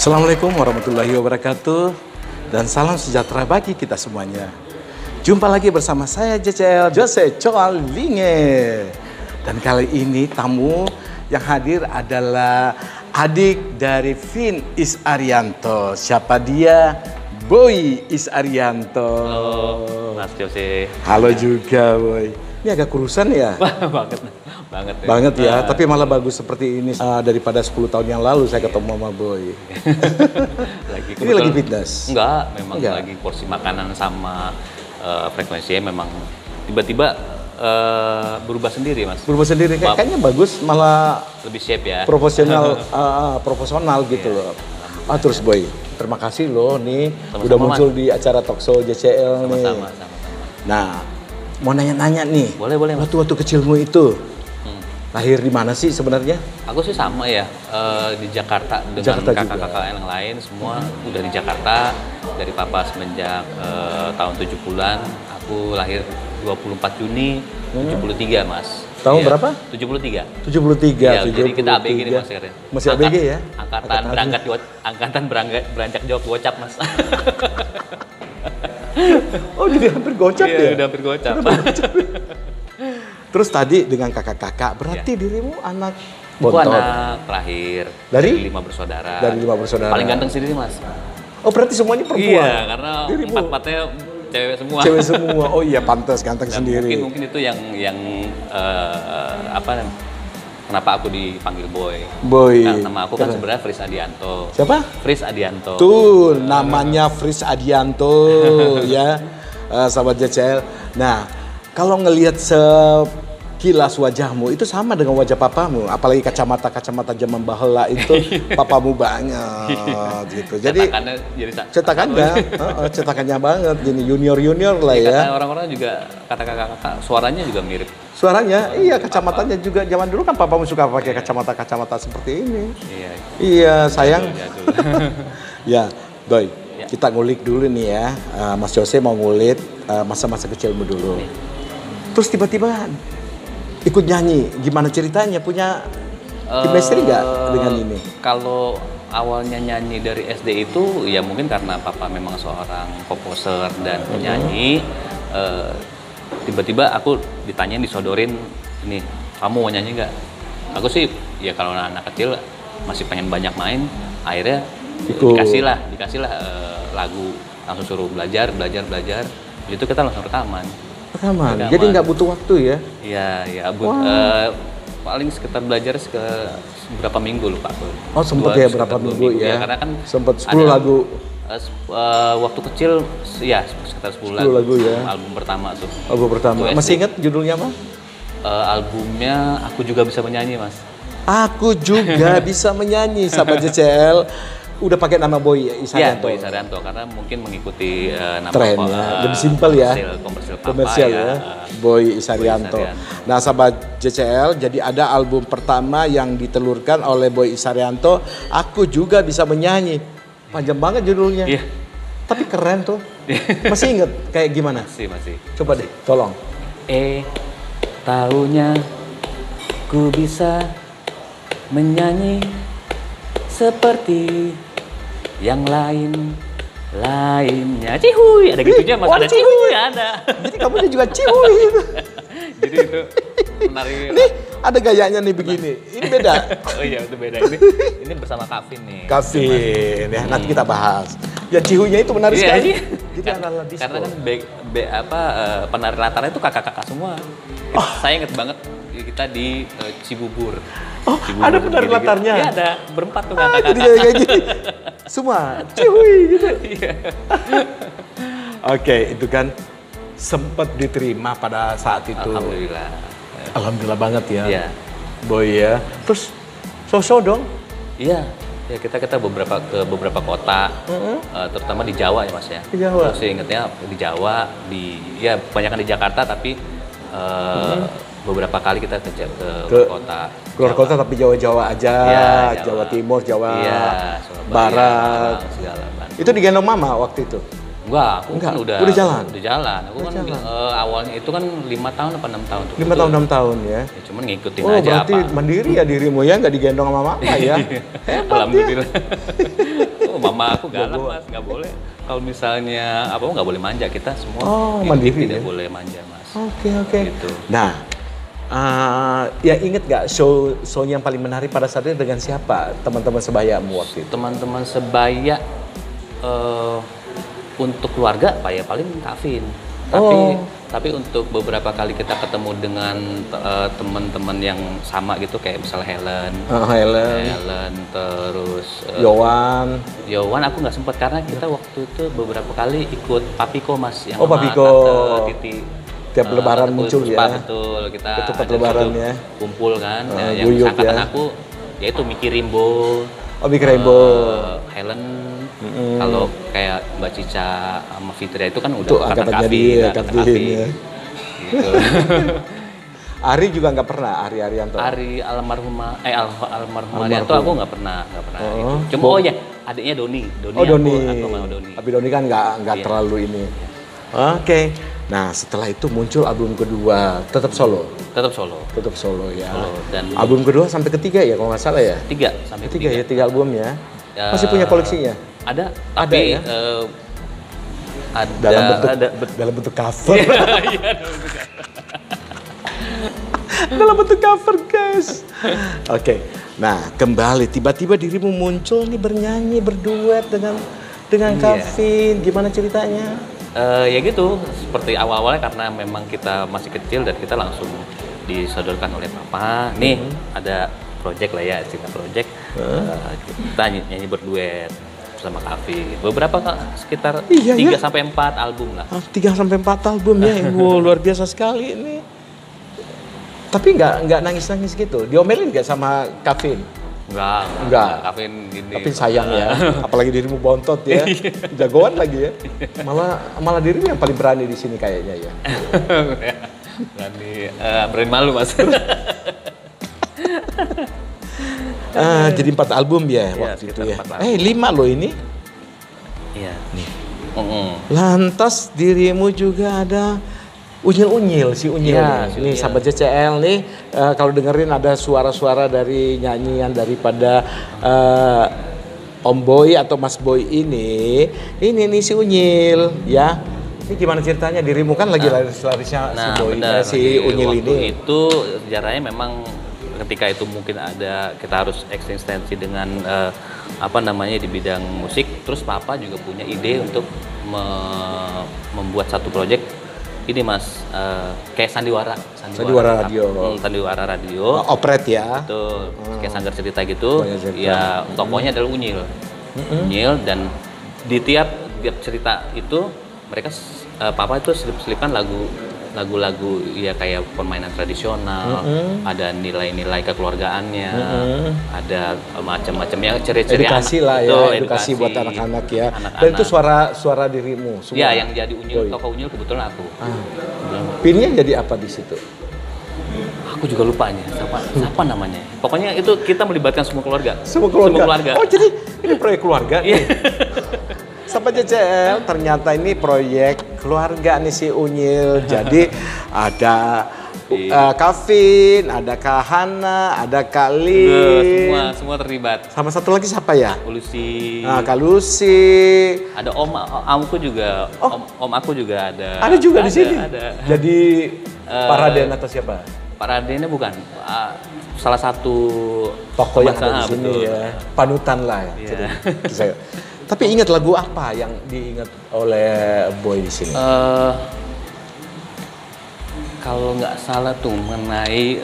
Assalamualaikum warahmatullahi wabarakatuh dan salam sejahtera bagi kita semuanya. Jumpa lagi bersama saya JCL Jose Choal Linge. Dan kali ini tamu yang hadir adalah adik dari Vin Is Arianto. Siapa dia? Boy Is Arianto. Halo Mas Jose. Halo juga Boy. Ini agak kurusan ya? Banget ya. Banget ya, tapi malah bagus seperti ini daripada 10 tahun yang lalu saya ketemu sama Boy. Ini lagi fitness? Enggak, memang lagi porsi makanan sama frekuensinya memang tiba-tiba berubah sendiri Mas. Berubah sendiri, kayaknya bagus, malah lebih shape ya. Proporsional gitu loh. Terus Boy, terima kasih loh nih Sama-sama, udah muncul di acara Talkshow JCL nih. Sama-sama. Nah, mau nanya-nanya nih. Boleh Mas. Waktu kecilmu itu lahir di mana sih sebenarnya? Aku sih sama ya, di Jakarta dengan kakak-kakak yang lain semua udah di Jakarta. Dari papa semenjak tahun 70-an, aku lahir 24 Juni 73 Mas. Tahun berapa? 73. 73. Ya, jadi kita ABG nih Mas Herin. Masih ABG ya? Angkatan beranjak jauh gocap Mas. Oh jadi hampir gocap ya? Iya, udah hampir gocap. Terus tadi dengan kakak-kakak, berarti dirimu anak Aku bontot? anak terakhir dari 5 bersaudara. Dari 5 bersaudara. Paling ganteng sendiri Mas. Oh berarti semuanya perempuan? Iya, karena dirimu? 4-4-nya cewek semua. Cewek semua, oh iya pantas ganteng Dan sendiri. Mungkin itu yang kenapa aku dipanggil Boy. Boy. Nah, nama aku kan sebenarnya Fris Adianto. Siapa? Fris Adianto. Tuh, namanya Fris Adianto ya, sahabat JCL. Nah, kalau ngelihat sekilas wajahmu itu sama dengan wajah papamu, apalagi kacamata zaman baheula itu papamu banget gitu. Jadi cetakannya banget gini junior lah ya. Kata orang-orang juga kata kakak-kakak suaranya juga mirip. Suaranya iya, kacamatanya juga zaman dulu kan papamu suka pakai kacamata seperti ini. Iya, sayang. Ya, Boy. Kita ngulik dulu nih ya. Mas Jose mau ngulik masa-masa kecilmu dulu. Terus tiba-tiba ikut nyanyi, gimana ceritanya? Punya chemistry nggak dengan ini? Kalau awalnya nyanyi dari SD itu ya mungkin karena papa memang seorang komposer dan penyanyi. Tiba-tiba aku ditanyain, disodorin, ini kamu mau nyanyi nggak? Aku sih ya kalau anak kecil masih pengen banyak main, akhirnya dikasih lah lagu, langsung suruh belajar. Itu kita langsung rekaman. Jadi nggak butuh waktu ya? Iya, paling sekitar belajar berapa minggu lupa aku. Oh sempat ya berapa minggu ya? Karena kan sempat 10 lagu. Waktu kecil ya sekitar 10 lagu ya. Album pertama tuh. Album pertama. Masih ingat judulnya apa? Albumnya Aku Juga Bisa Menyanyi Mas. Aku Juga Bisa Menyanyi, sahabat JCL. Udah pakai nama Boy Isarianto. Iya, Boy Isarianto karena mungkin mengikuti nama trennya. Lebih simpel ya. Komersial ya. Boy Isarianto. Nah, sahabat JCL, jadi ada album pertama yang ditelurkan oleh Boy Isarianto, Aku Juga Bisa Menyanyi. Panjang banget judulnya. Iya. Tapi keren tuh. Masih inget kayak gimana? Masih. Coba deh, tolong. Taunya ku bisa menyanyi seperti yang lainnya. Cihuy, ada gitunya Mas, ada cihuy, ada. Jadi kamu juga cihuy itu. Jadi itu menarik. Nih, ada gayanya nih begini. Ini beda. Oh iya, itu beda. Ini bersama Kavin nih. Kavin, ya nanti kita bahas. Ya cihuynya itu menarik sekali. Karena kan penari latarnya itu kakak-kakak semua. Saya inget banget kita di Cibubur. Oh, Cibubur, ada penari latarnya? Iya, ada berempat tuh kakak-kakak. Jadi kayak gini. Semua cihuy gitu. Oke, itu kan sempat diterima pada saat itu. Alhamdulillah banget ya. Iya. Boy ya. Terus so-so dong? Iya. Ya kita beberapa kota, terutama di Jawa ya Mas ya. Di Jawa. Saya ingatnya di Jawa, kebanyakan di Jakarta tapi beberapa kali kita ke kota. Keluar kota tapi Jawa aja, ya, Jawa Timur, Jawa Barat. Segala. Itu digendong mama waktu itu? Enggak, aku kan udah jalan. Udah jalan. Aku kan awalnya itu kan 5 tahun apa 6 tahun. 5 tahun 6 tahun ya. Cuman ngikutin aja apa. Berarti mandiri ya dirimu ya, nggak digendong sama mama ya. Alhamdulillah. Mama aku galak Mas, nggak boleh. Kalau misalnya apa nggak boleh manja, kita semua mandiri tidak ya? boleh manja Mas. Oke. Gitu. Nah, ya inget gak show yang paling menarik pada saat itu dengan siapa teman-teman sebayamu waktu itu? Teman-teman sebaya untuk keluarga ya paling Kavin. Tapi untuk beberapa kali kita ketemu dengan teman-teman yang sama gitu kayak misalnya Helen terus Yowan aku nggak sempat karena kita waktu itu beberapa kali ikut Papiko Mas yang Papiko Titi tiap lebaran muncul ya. Betul, kita ketupat lebaran ya. Kumpul kan yang angkatan aku yaitu Miki Rimbo. Miki Rimbo. Helen kalau kayak Mbak Cica sama Fitria itu kan udah angkatan Kavin ya. Gitu. Ari juga nggak pernah, Ari Arianto. Ari almarhumah Arianto aku nggak pernah gitu. Cuma adiknya Doni. Doni. Aku sama Doni. Tapi Doni kan nggak terlalu ini. Oke. Nah setelah itu muncul album kedua, tetap solo ya. Dan album kedua sampai ketiga ya kalau nggak salah ya. 3 sampai 3 ya, 3 album ya. Masih punya koleksinya? Ada ya. Dalam bentuk cover. Dalam bentuk cover guys. Oke. Nah kembali tiba-tiba dirimu muncul nih bernyanyi berduet dengan Kavin. Gimana ceritanya? Ya gitu, seperti awal-awalnya karena memang kita masih kecil dan kita langsung disodorkan oleh papa. Nih ada project lah ya, cerita project. Kita nyanyi berduet bersama Kavin. Beberapa sekitar 3 sampai 4 album lah. 3 sampai 4 album ya. Wow, luar biasa sekali ini. Tapi nggak nangis-nangis gitu. Diomelin nggak sama Kavin? Enggak. Kavin gini. Tapi sayang ya, apalagi dirimu bontot ya. Jagoan lagi ya. Malah dirimu yang paling berani di sini kayaknya ya. Berani malu Mas. Jadi 4 album ya waktu itu ya. 5 loh ini. Iya. Nih. Lantas dirimu juga ada Unyil. Nih sahabat JCL nih, kalau dengerin ada suara-suara dari nyanyian daripada Om Boy atau Mas Boy ini si Unyil ya. Ini gimana ceritanya? Dirimu kan lagi laris-larisnya si Unyil ini. Itu sejarahnya memang ketika itu mungkin ada kita harus eksistensi dengan di bidang musik. Terus Papa juga punya ide untuk membuat satu proyek ini Mas, kayak sandiwara radio. Operet ya. Betul. Kayak sanggar cerita gitu. Ya tokohnya adalah Unyil. Unyil dan di tiap cerita itu mereka Papa itu selip-selipkan lagu-lagu ya kayak permainan tradisional, ada nilai-nilai kekeluargaannya, ada macam-macam yang ceria-ceria edukasi lah ya, edukasi buat anak-anak ya. Dan itu suara dirimu semua. Ya, yang jadi Unyil, tokoh Unyil kebetulan aku. Pinnya jadi apa di situ? Aku juga lupanya, siapa namanya. Pokoknya itu kita melibatkan semua keluarga. Semua keluarga. Oh, jadi ini proyek keluarga nih. Sahabat JCL, ternyata ini proyek keluarga nih si Unyil. Jadi ada Kavin, ada Kak Hana, ada Kak Lin. Semua terlibat. Sama satu lagi siapa ya? Lucy. Kak Lucy. Ada omku juga. Om aku juga ada. Ada juga di sini. Ada. Jadi Pak Raden atau siapa? Pak Radennya bukan. Salah satu tokoh yang ada di sini ya. Panutan lah ya. Yeah. Tapi ingat lagu apa yang diingat oleh Boy di sini? Kalau nggak salah tuh mengenai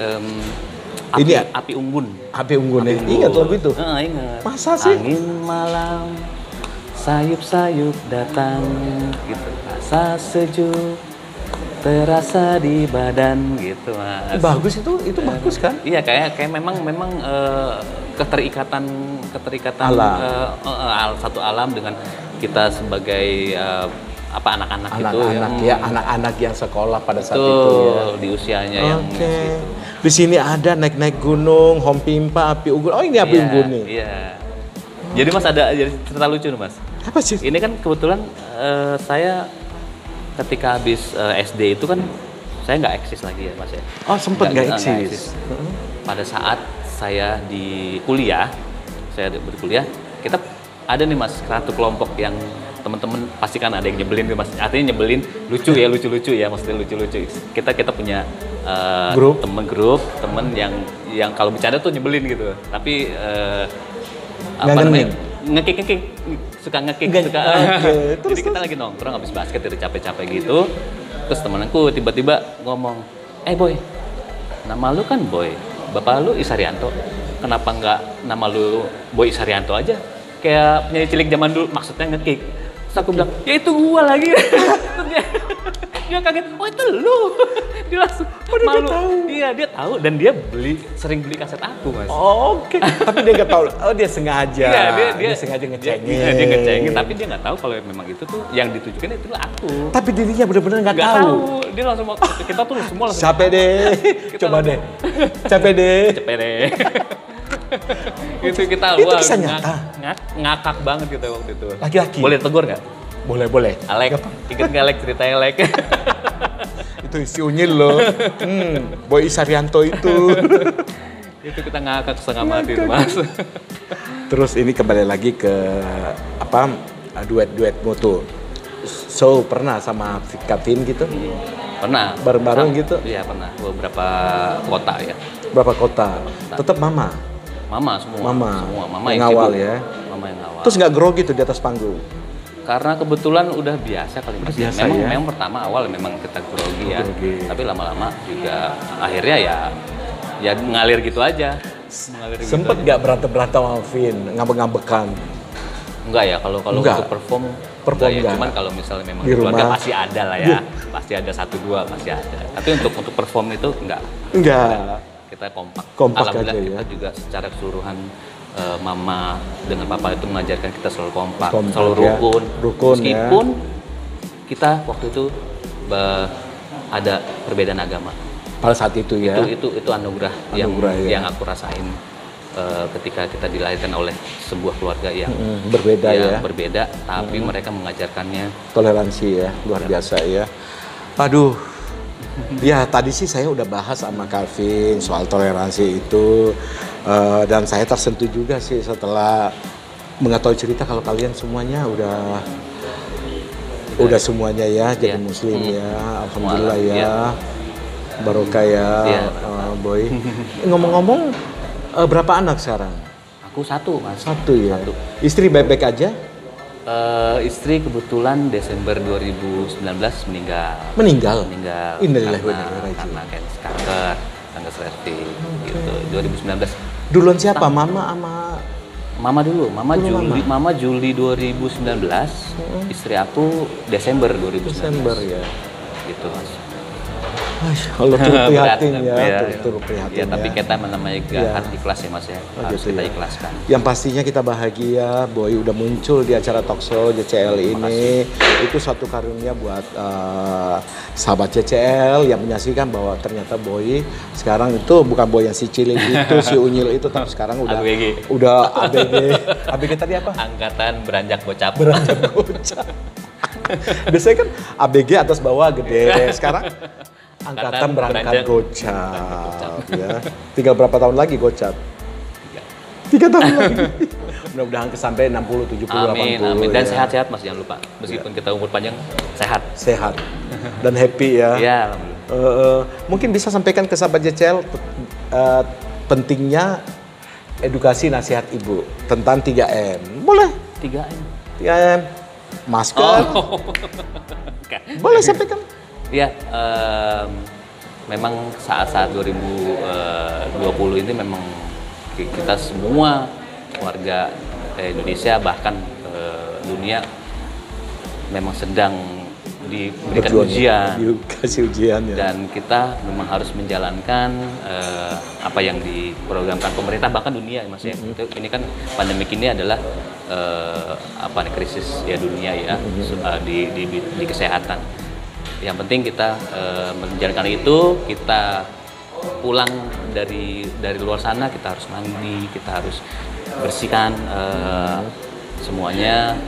Api Unggun. Api Unggun ya. Ingat lagu itu? Ingat. Masa sih? Angin malam, sayup-sayup datang, gitu. Rasa sejuk terasa di badan, gitu Mas. Bagus itu bagus kan? Iya kayak memang keterikatan alam. Satu alam dengan kita sebagai anak-anak itu anak-anak yang sekolah pada saat itu ya. Di usianya yang gitu. Di sini ada naik gunung, Hom Pimpa, Api Unggun. Oh ini Api Unggun nih. Iya. Jadi Mas ada cerita lucu nih Mas. Apa sih? Ini kan kebetulan saya ketika habis SD itu kan saya nggak eksis lagi ya Mas ya. Oh sempat nggak eksis. Pada saat saya di kuliah, kita ada nih Mas satu kelompok yang teman-teman pasti kan ada yang nyebelin nih Mas. Artinya nyebelin lucu ya, maksudnya lucu-lucu. Kita punya temen yang kalau bercanda tuh nyebelin gitu. Tapi apa namanya? Ngekik suka. Jadi kita lagi nongkrong habis basket udah capek-capek gitu. Terus temanku tiba-tiba ngomong, Boy, nama lu kan Boy, bapak lu Isarianto, kenapa nggak nama lu Boy Isarianto aja? Kayak penyanyi cilik zaman dulu, maksudnya ngekik. Terus aku bilang, ya itu gua lagi. Dia kaget, oh itu lu. Dia langsung malu. Iya, dia tahu dan dia sering beli kaset aku, Mas. Oh, oke. Tapi dia nggak tahu. Oh, dia sengaja. Iya, dia sengaja ngecengin. Dia ngecengin, tapi dia nggak tahu kalau memang itu tuh yang ditujukan itu aku. Tapi dirinya benar-benar nggak tahu. Dia langsung kita tuh semua langsung. Capek deh. Coba deh. Capek deh. Itu kita itu bisa nyata. Ngakak banget kita waktu itu. Laki-laki. Boleh tegur nggak? Boleh. Alek, inget nggak Alek ceritanya Alek? Itu si Unyil loh. Boy Isarianto itu. Itu kita ngakak setengah mati tuh Mas. Terus ini kembali lagi ke duet-duetmu tuh. So pernah sama Kavin gitu? Pernah. Bareng-bareng gitu? Iya pernah. Beberapa kota ya. Berapa kota? Tetap Mama semua. Mama yang ngawal ya. Mama yang ngawal. Terus nggak grogi tuh di atas panggung? Karena kebetulan udah biasa kali Mas. Memang pertama awal memang kita grogi ya. Tapi lama-lama juga akhirnya ya ngalir gitu aja. Sempet nggak berantem sama Vin, ngambek-ngambekan? Enggak ya, kalau untuk perform ya. Cuman kalau misalnya memang di keluarga pasti ada lah ya. Pasti ada 1-2 pasti ada. Tapi untuk perform itu enggak. Kita kompak aja ya. Kita juga secara keseluruhan Mama dengan Papa itu mengajarkan kita selalu kompak selalu rukun. Meskipun kita waktu itu ada perbedaan agama. Pada saat itu ya. Itu anugerah yang aku rasain ketika kita dilahirkan oleh sebuah keluarga yang berbeda, tapi mereka mengajarkannya toleransi ya, luar biasa ya. Aduh. Ya tadi sih saya udah bahas sama Kavin soal toleransi itu dan saya tersentuh juga sih setelah mengetahui cerita kalau kalian semuanya udah semuanya ya jadi Muslim ya, alhamdulillah ya, barokah ya, Boy. Ngomong-ngomong berapa anak sekarang? Aku satu Mas. Satu ya. Istri baik-baik aja? Istri kebetulan Desember 2019 meninggal. Karena kanker cervix gitu. 2019. Duluan siapa? Mama dulu. Mama Juli 2019. Istri aku Desember 2019. Desember ya. Gitu Mas. Allah turut prihatin turut prihatin ya. Tapi kita namanya hati ikhlas ya Mas ya. Harus kita ikhlaskan. Yang pastinya kita bahagia Boy udah muncul di acara talkshow JCL ini. Itu suatu karunia buat sahabat JCL yang menyaksikan bahwa ternyata Boy sekarang itu bukan Boy yang si cilik itu, si unyil itu, tapi sekarang udah ABG. ABG tadi apa? Angkatan Beranjak Gocap. Biasanya kan ABG atas bawah gede. Sekarang Angkatan Berangkat Gocap ya. Tinggal berapa tahun lagi Gocap? 3 tahun lagi. Mudah-mudahan sampai 60, 70, 80. Amin. Dan sehat-sehat Mas, jangan lupa. Meskipun kita umur panjang, sehat. Dan happy ya. Iya, mungkin bisa sampaikan ke sahabat JCL pentingnya edukasi nasihat Ibu tentang 3M. Boleh? 3M. Masker. Boleh sampaikan. Ya, memang saat-saat 2020 ini memang kita semua warga Indonesia bahkan dunia memang sedang diberikan ujian ya. Dan kita memang harus menjalankan apa yang diprogramkan pemerintah bahkan dunia Mas ya. Ini kan pandemik ini adalah krisis ya dunia ya di kesehatan. Yang penting kita menjalankan itu, kita pulang dari luar sana kita harus mandi, kita harus bersihkan semuanya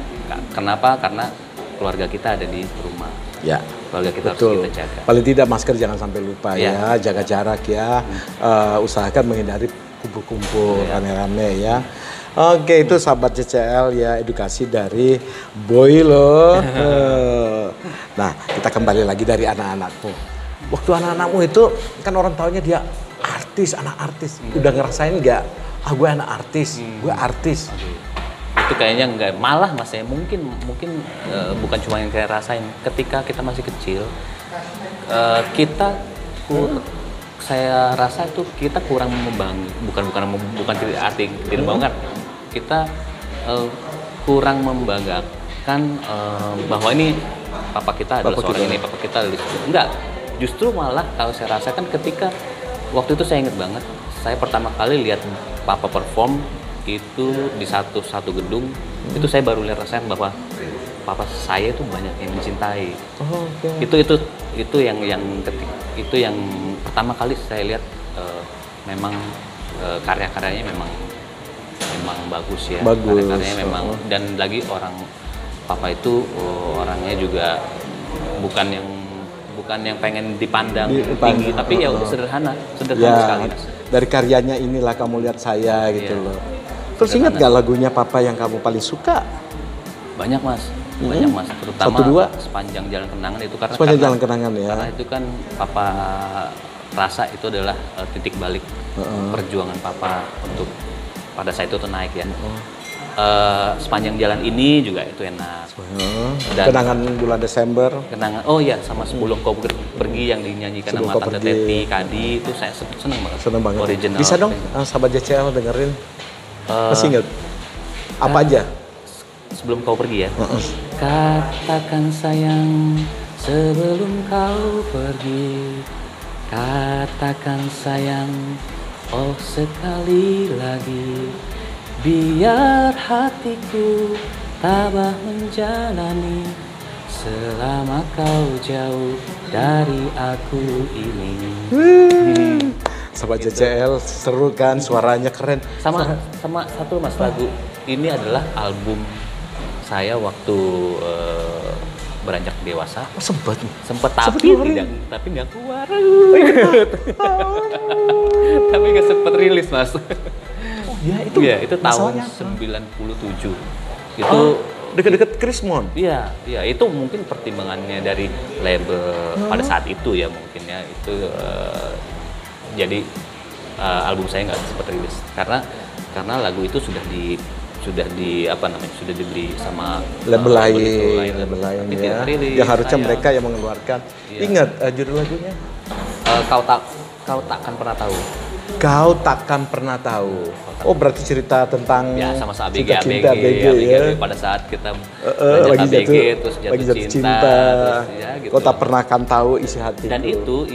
Kenapa? Karena keluarga kita ada di rumah. Ya. Keluarga kita betul. harus kita jaga. Paling tidak masker jangan sampai lupa ya, jaga jarak ya. Usahakan menghindari kumpul-kumpul rame-rame ya. Oke, itu sahabat JCL ya, edukasi dari Boy loh. Nah, kita kembali lagi dari anak-anakmu. Waktu anak-anakmu itu kan orang taunya dia artis, anak artis. Udah ngerasain nggak? Ah, gue anak artis, gue artis. Itu kayaknya enggak, malah mas ya mungkin bukan cuma yang kayak rasain. Ketika kita masih kecil, saya rasa itu kita kurang membanggakan, bukan arti tidak membanggakan. Kita kurang membanggakan bahwa ini papa kita adalah seorang ini, papa kita adalah enggak. Justru malah kalau saya rasakan ketika waktu itu saya ingat banget, saya pertama kali lihat papa perform itu di satu gedung, itu saya baru lihat rasanya bahwa papa saya itu banyak yang mencintai. Itu yang pertama kali saya lihat memang karya-karyanya memang bagus ya. Karya-karyanya memang, dan lagi orang papa itu orangnya juga bukan yang pengen dipandang tinggi, tapi ya udah sederhana sekali. Dari karyanya inilah kamu lihat saya gitu loh. Terus ingat gak lagunya papa yang kamu paling suka? Banyak mas, terutama Sepanjang Jalan Kenangan itu Jalan Kenangan ya. Karena itu kan papa rasa itu adalah titik balik perjuangan papa untuk pada saat itu tuh naik ya. Sepanjang Jalan Ini juga itu enak. Dan Kenangan bulan Desember. Oh iya, sama Sebelum Kau Pergi yang dinyanyikan sama Tante Teti Kadi, itu saya seneng banget. Original. Bisa dong sahabat JCL dengerin. Masih ingat? Apa aja? Sebelum Kau Pergi ya. Katakan sayang sebelum kau pergi. Katakan sayang, oh sekali lagi. Biar hatiku tabah menjalani selama kau jauh dari aku ini. Sahabat JCL seru kan, suaranya keren. Sama satu mas, lagu ini adalah album saya waktu beranjak dewasa. Sempet tapi nggak keluar. Tapi nggak sempet rilis mas. Itu tahun 97. Itu deket-deket Krismon. Iya, itu mungkin pertimbangannya dari label pada saat itu ya mungkin ya. Itu jadi album saya nggak sempat rilis karena lagu itu sudah dibeli sama label lain ya. Yang harusnya mereka yang mengeluarkan. Iya. Ingat judul lagunya? Kau takkan pernah tahu. Kau takkan pernah tahu. Oh, berarti cerita tentang ya sama-sama cinta ABG ya. Pada saat kita lagi ABG terus jatuh cinta. Terus, ya, gitu. Kau tak pernah akan tahu isi hati. Dan itu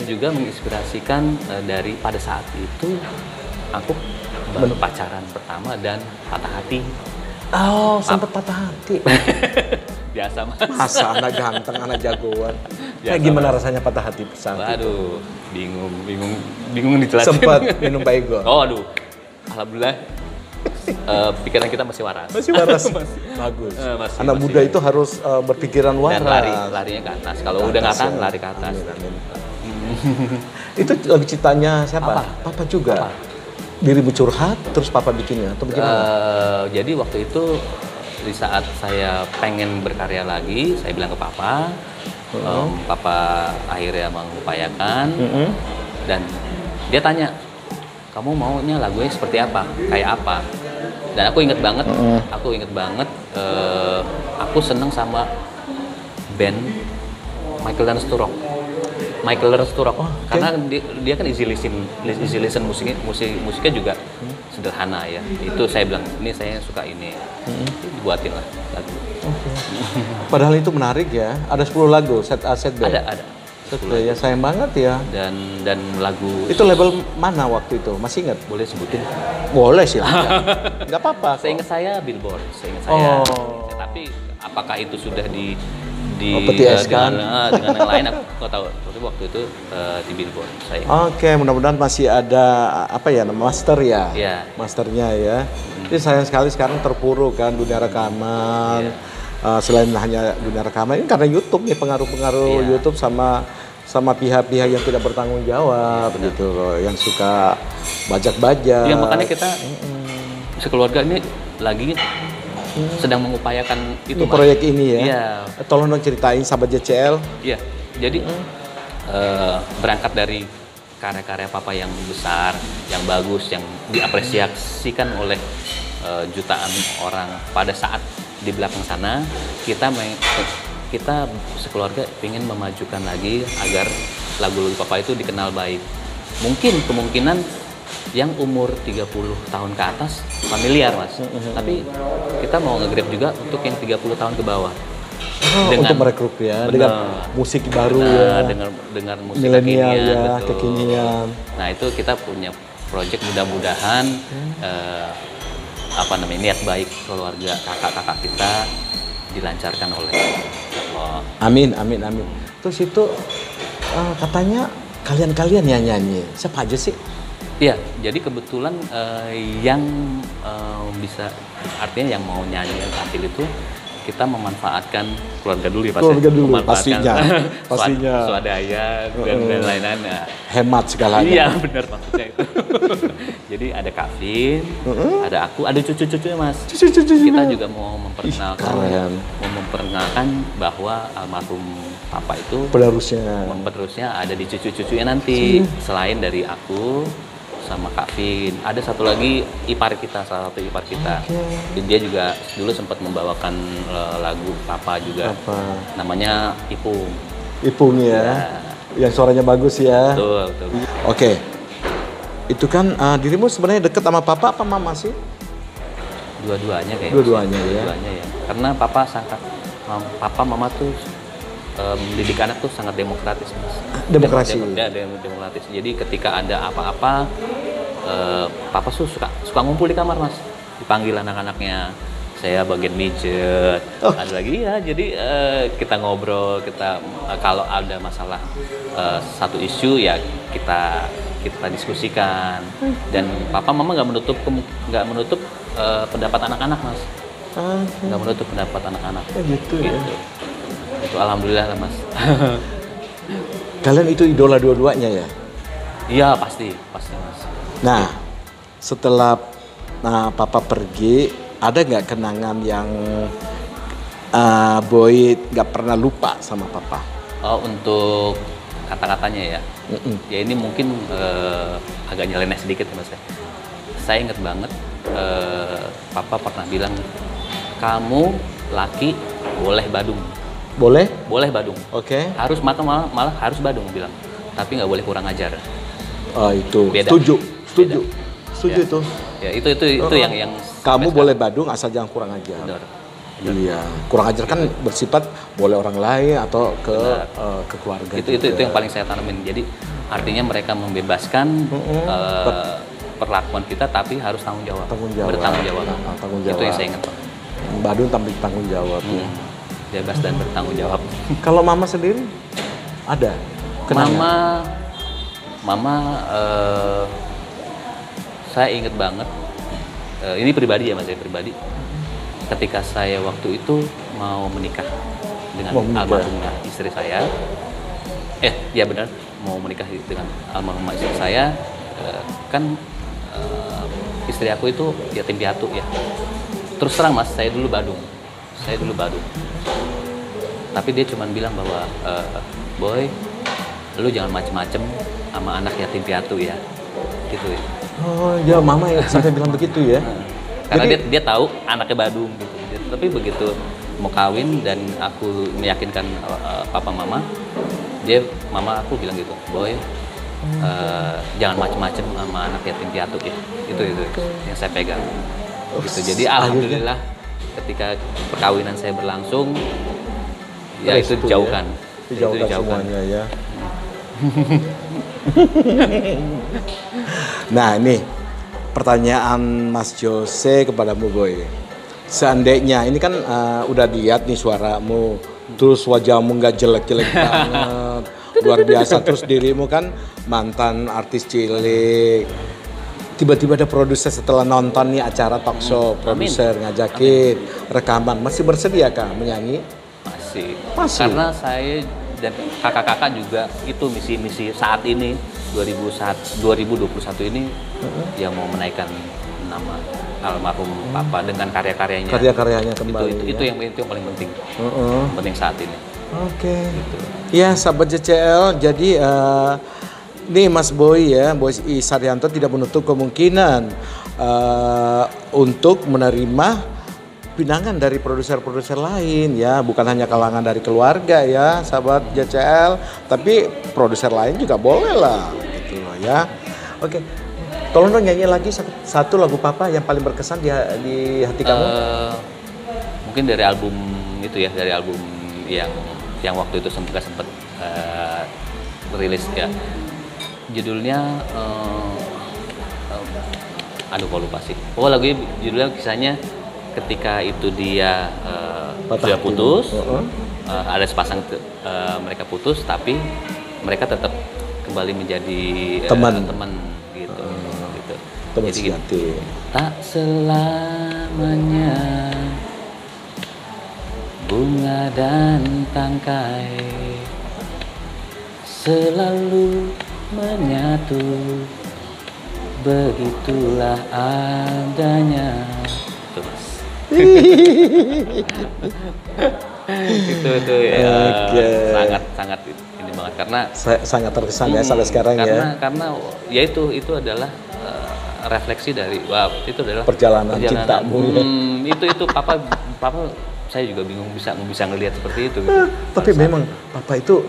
juga menginspirasikan dari pada saat itu aku baru pacaran pertama dan patah hati. Oh, sempat patah hati. Biasa mas. Masa anak ganteng, anak jagoan. Kayak gimana rasanya patah hati pesantren? Waduh, bingung dijelasin. Sempat minum Baygon. Oh, aduh. Alhamdulillah. Pikiran kita masih waras. Bagus. Anak muda itu harus berpikiran waras. Dan larinya ke atas. Kalau udah ngatan, lari ke atas. Amin. Itu lagu ciptanya siapa? Papa juga. Dirimu curhat, terus papa bikinnya atau bagaimana? Jadi waktu itu di saat saya pengen berkarya lagi, saya bilang ke papa. Papa akhirnya mengupayakan. Dan dia tanya, kamu maunya lagunya seperti apa? Kayak apa? Dan aku inget banget, aku seneng sama band Michael Learns to Rock. Karena dia kan easy listen musiknya juga sederhana ya. Itu saya bilang, ini saya suka ini. Dibuatin lah lagu. Padahal itu menarik ya. Ada 10 lagu, set A, set B. Ada. Ya sayang banget ya. Dan lagu itu label mana waktu itu? Masih ingat? Boleh sebutin? Boleh sih. Nggak apa-apa. Seingat saya Billboard. Tapi apakah itu sudah di PTS kan? Dengan yang lain aku nggak tahu. Tapi waktu itu di Billboard saya. Oke, mudah-mudahan masih ada master ya. Iya. Masternya ya. Jadi sayang sekali sekarang terpuruk kan dunia rekaman. Selain hanya dunia rekaman ini karena YouTube nih, pengaruh-pengaruh YouTube sama pihak-pihak yang tidak bertanggung jawab gitu loh, yang suka bajak-bajak. Iya, makanya kita sekeluarga ini lagi sedang mengupayakan itu proyek ini ya. Iya. Tolong dong ceritain sahabat JCL. Iya. Jadi berangkat dari karya-karya Papa yang besar, yang bagus, yang diapresiasikan oleh jutaan orang pada saat di belakang sana, kita sekeluarga ingin memajukan lagi agar lagu-lagu Papa itu dikenal baik. Mungkin kemungkinan yang umur 30 tahun ke atas familiar, Mas. Tapi kita mau nge-grab juga untuk yang 30 tahun ke bawah. Untuk merekrut ya, dengan musik baru ya. Dengan musik milenial ya, kekinian. Nah, itu kita punya project, mudah-mudahan niat baik keluarga kakak-kakak kita dilancarkan oleh Allah. Amin. Terus itu katanya kalian yang nyanyi. Siapa aja sih? Iya, jadi kebetulan yang bisa, artinya yang mau nyanyi tampil itu kita memanfaatkan keluarga dulu ya, Pak. Keluarga dulu, pastinya. Swadaya dan lain-lain. Hemat segalanya. Iya, benar maksudnya itu. Jadi ada Kak Vin, ada aku, ada cucu-cucunya, Mas. Kita juga mau memperkenalkan bahwa almarhum Papa itu penerusnya ada di cucu-cucunya nanti. Selain dari aku sama Kak Vin, ada satu lagi salah satu ipar kita. Dia juga dulu sempat membawakan lagu Papa juga. Namanya Ipung ya. Yang suaranya bagus ya. Betul. Oke. Itu kan dirimu sebenarnya deket sama Papa apa Mama sih? Dua-duanya kayaknya. Dua-duanya ya. Karena Papa Mama tuh mendidik anak tuh sangat demokratis, Mas. Demokrasi. Demokratis. Jadi ketika ada apa-apa, Papa tuh suka ngumpul di kamar, Mas. Dipanggil anak-anaknya. Saya bagian mijet. Ada lagi ya. Jadi kita ngobrol, kalau ada masalah satu isu ya kita diskusikan. Dan Papa Mama nggak menutup pendapat anak-anak, Mas. Nggak menutup pendapat anak-anak. Gitu ya. Itu alhamdulillah lah, Mas. Kalian itu idola dua-duanya ya? Iya, pasti Mas. Nah, setelah Papa pergi, ada nggak kenangan yang Boy nggak pernah lupa sama Papa? Untuk kata-katanya ya? Ya ini mungkin agak nyeleneh sedikit, Mas. Saya ingat banget Papa pernah bilang, kamu laki boleh badung. Boleh badung. Oke. Harus malah harus badung bilang. Tapi nggak boleh kurang ajar. Itu. Beda. Setuju ya. Itu. Ya itu yang kamu boleh badung asal jangan kurang ajar. Benar. Iya. Kurang ajar kan bersifat boleh orang lain atau ke keluarga. Itu yang paling saya tanamin. Jadi artinya mereka membebaskan perlakuan kita, tapi harus bertanggung jawab. Tanggung jawab. Itu yang saya ingat. Badung tampil tanggung jawab. Bebas dan bertanggung jawab. Kalau Mama sendiri ada kenangan? Mama saya inget banget. Ini pribadi ya, Mas, saya pribadi. Ketika saya waktu itu mau menikah dengan almarhumah istri saya. Ya benar, mau menikah dengan almarhumah istri saya. Kan istri aku itu yatim piatu ya. Terus terang, Mas, saya dulu badung. Tapi dia cuma bilang bahwa Boy, lu jangan macem-macem sama anak yatim piatu ya, gitu ya. Oh ya, Mama ya sampai bilang begitu ya. Karena dia tahu anaknya badung gitu. Tapi begitu mau kawin dan aku meyakinkan Papa Mama, Mama aku bilang gitu, Boy, jangan macem-macem sama anak yatim piatu ya. Itu yang saya pegang. Gitu. Jadi alhamdulillah ketika perkawinan saya berlangsung, ya itu jauhkan. Dijauhkan semuanya ya. Nah ini pertanyaan Mas Jose kepadamu, Boy. Seandainya ini kan udah lihat nih suaramu, terus wajahmu nggak jelek-jelek banget, luar biasa. Terus dirimu kan mantan artis cilik. tiba-tiba ada produser setelah nonton nih acara talk show, produser ngajakin rekaman, masih bersedia Kak menyanyi? Masih. Karena saya dan kakak-kakak juga itu misi saat ini 2021 ini yang mau menaikkan nama almarhum Papa dengan karya-karyanya. Karya-karyanya kembali. Itu yang paling penting. Penting saat ini. Oke. Gitu. Ya, sahabat JCL, jadi nih Mas Boy ya, Boy Saryanto tidak menutup kemungkinan untuk menerima pinangan dari produser-produser lain ya, bukan hanya kalangan dari keluarga ya, sahabat JCL, tapi produser lain juga boleh lah, gitu loh ya. Oke, tolong dong nyanyi lagi satu lagu Papa yang paling berkesan di hati kamu. Mungkin dari album itu ya, dari album yang waktu itu sempat rilis ya. Judulnya aduh kok lupa sih. Oh lagunya judulnya kisahnya ketika itu dia sudah putus, ada sepasang mereka putus tapi mereka tetap kembali menjadi teman gitu. Teman jadi sejati. Tak selamanya bunga dan tangkai selalu menyatu, begitulah adanya. Itu Mas. itu ya sangat ini banget karena sangat terkesan ya sampai sekarang karena ya itu adalah refleksi dari itu adalah perjalanan cintamu. Itu papa saya juga bingung bisa ngelihat seperti itu gitu. Tapi memang Papa itu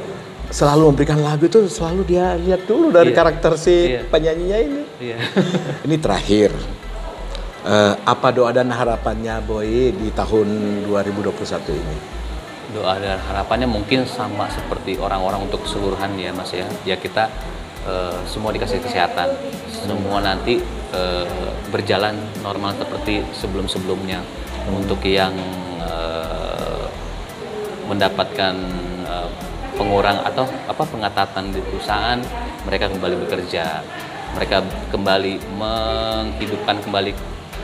selalu memberikan lagu itu selalu dia lihat dulu dari karakter si penyanyinya ini. Ini terakhir. Apa doa dan harapannya Boy di tahun 2021 ini? Doa dan harapannya mungkin sama seperti orang-orang untuk keseluruhan ya Mas ya. Ya kita semua dikasih kesehatan, semua nanti berjalan normal seperti sebelum-sebelumnya. Untuk yang mendapatkan pengurang atau pengetatan di perusahaan, mereka kembali bekerja, mereka kembali menghidupkan kembali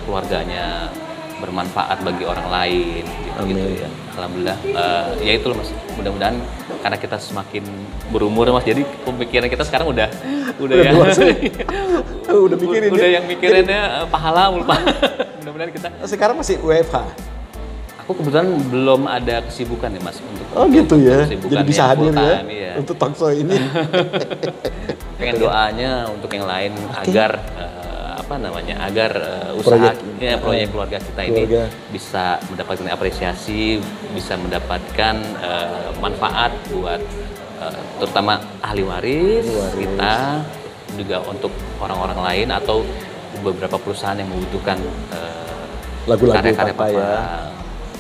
keluarganya, bermanfaat bagi orang lain gitu ya. Alhamdulillah ya itu loh Mas, mudah-mudahan karena kita semakin berumur Mas, jadi pemikiran kita sekarang udah ya udah mikirin udah yang mikirinnya pahala mudah-mudahan kita sekarang masih WFH. Aku kebetulan belum ada kesibukan ya Mas untuk gitu ya, jadi bisa hadir ya untuk talk show ini. Pengen doanya untuk yang lain agar agar usaha proyek keluarga kita ini bisa mendapatkan apresiasi, bisa mendapatkan manfaat buat terutama ahli waris kita, juga untuk orang-orang lain atau beberapa perusahaan yang membutuhkan lagu-lagu Papa ya.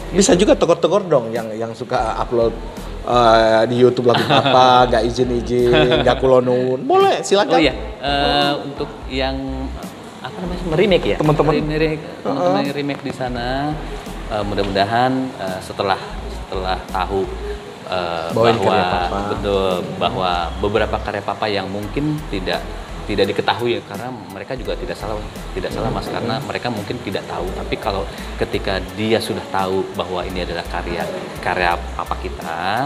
Bisa juga tegur-tegur dong yang suka upload di YouTube lagu Papa, nggak izin, nggak kulonun, boleh silakan. Oh iya, untuk yang remake ya, teman-teman remake di sana, mudah-mudahan setelah tahu bahwa beberapa karya Papa yang mungkin tidak diketahui karena mereka juga tidak salah Mas, karena mereka mungkin tidak tahu, tapi kalau ketika dia sudah tahu bahwa ini adalah karya Papa kita,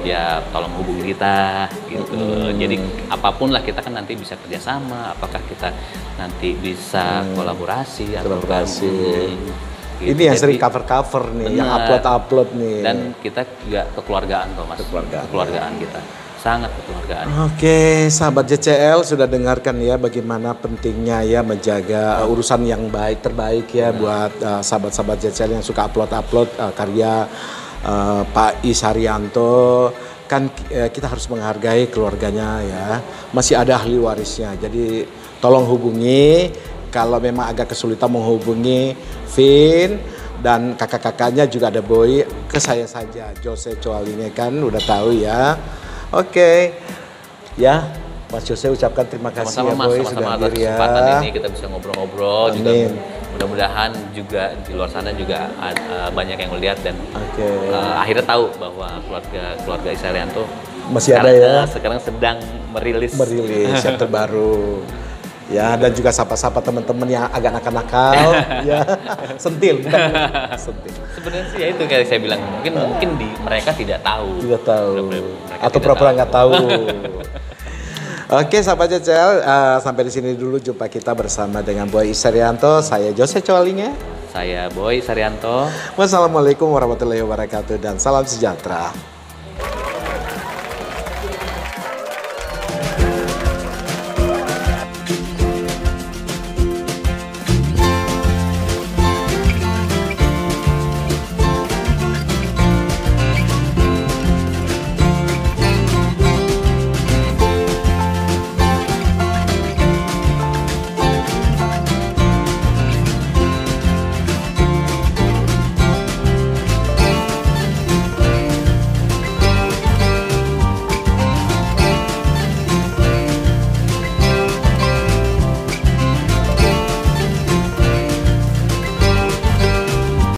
ya tolong hubungi kita gitu. Jadi apapun lah, kita kan nanti bisa kerjasama, apakah kita nanti bisa kolaborasi. Gitu. Ini yang sering cover nih, yang upload nih. Dan kita juga kekeluargaan kok Mas, kekeluargaan kita. Sangat kekeluargaan. Oke, sahabat JCL sudah dengarkan ya bagaimana pentingnya ya menjaga urusan yang terbaik ya buat sahabat-sahabat JCL yang suka upload karya Pak Saryanto. Kan kita harus menghargai keluarganya ya. Masih ada ahli warisnya. Jadi tolong hubungi kalau memang agak kesulitan menghubungi Vin dan kakak-kakaknya juga ada Boy, ke saya saja, Jose Coaline kan udah tahu ya. Oke, ya Mas Jose ucapkan terima kasih ya Boy sudah hadir ya. Kesempatan ini kita bisa ngobrol-ngobrol juga, mudah-mudahan juga di luar sana juga banyak yang melihat dan akhirnya tahu bahwa keluarga Saryanto masih ada ya. Sekarang sedang merilis yang terbaru. Ya, dan juga sapa-sapa teman-teman yang agak nakal-nakal, ya, sentil, bukan sentil. Sebenarnya sih ya itu kayak saya bilang, mungkin mereka tidak tahu. Tidak tahu. Atau pura-pura nggak tahu. Oke, sahabat CCL, sampai di sini dulu jumpa kita bersama dengan Boy Isarianto. Saya Jose Coalinga. Saya Boy Isarianto. Wassalamualaikum warahmatullahi wabarakatuh dan salam sejahtera.